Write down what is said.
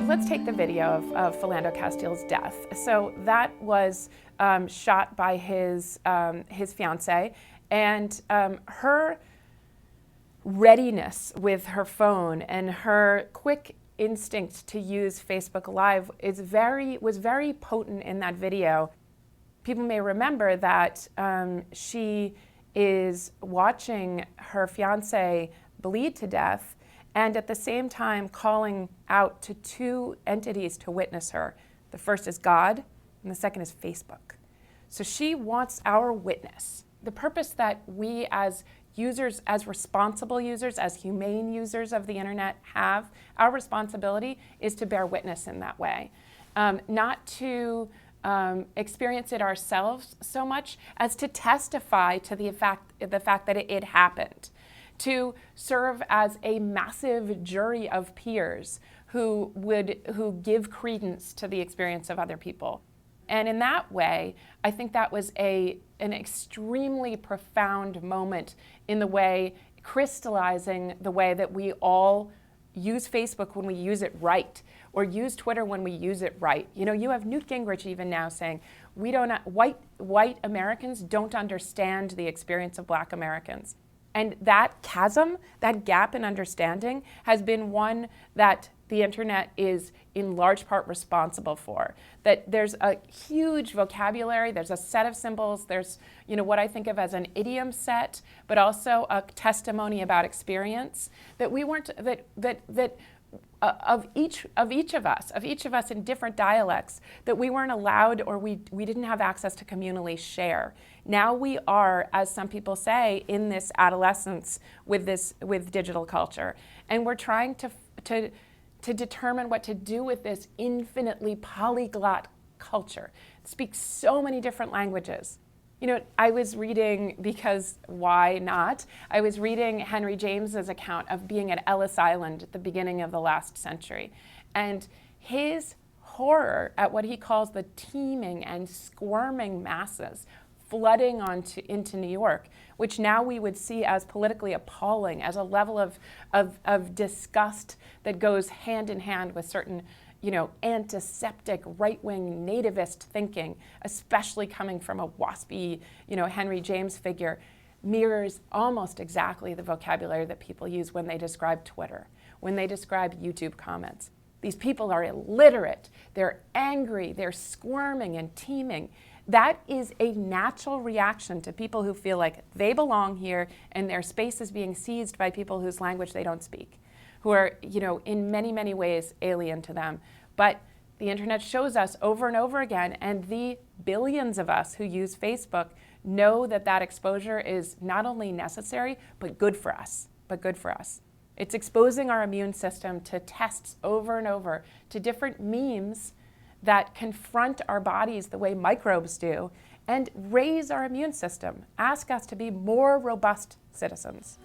let's take the video of Philando Castile's death. So that was shot by his fiancée, and her readiness with her phone and her quick instinct to use Facebook Live was very potent in that video. People may remember that she is watching her fiancé bleed to death and at the same time calling out to two entities to witness her. The first is God, and the second is Facebook. So she wants our witness. The purpose that we as users, as responsible users, as humane users of the internet have, our responsibility is to bear witness in that way. Not to experience it ourselves so much as to testify to the fact that it happened. To serve as a massive jury of peers who give credence to the experience of other people. And in that way, I think that was an extremely profound moment in the way, crystallizing the way that we all use Facebook when we use it right, or use Twitter when we use it right. You know, you have Newt Gingrich even now saying, white Americans don't understand the experience of Black Americans. And that chasm, that gap in understanding, has been one that the internet is in large part responsible for. That there's a huge vocabulary, there's a set of symbols, there's what I think of as an idiom set, but also a testimony about experience that we weren't, of each of us in different dialects, that we weren't allowed or we didn't have access to communally share. Now we are, as some people say, in this adolescence with digital culture, and we're trying to determine what to do with this infinitely polyglot culture. It speaks so many different languages. I was reading, because why not? I was reading Henry James's account of being at Ellis Island at the beginning of the last century, and his horror at what he calls the teeming and squirming masses flooding into New York, which now we would see as politically appalling, as a level of disgust that goes hand in hand with certain antiseptic, right-wing, nativist thinking, especially coming from a waspy, Henry James figure, mirrors almost exactly the vocabulary that people use when they describe Twitter, when they describe YouTube comments. These people are illiterate, they're angry, they're squirming and teeming. That is a natural reaction to people who feel like they belong here and their space is being seized by people whose language they don't speak, who are, in many, many ways alien to them. But the internet shows us over and over again, and the billions of us who use Facebook know that exposure is not only necessary, but good for us, It's exposing our immune system to tests over and over, to different memes that confront our bodies the way microbes do, and raise our immune system, ask us to be more robust citizens.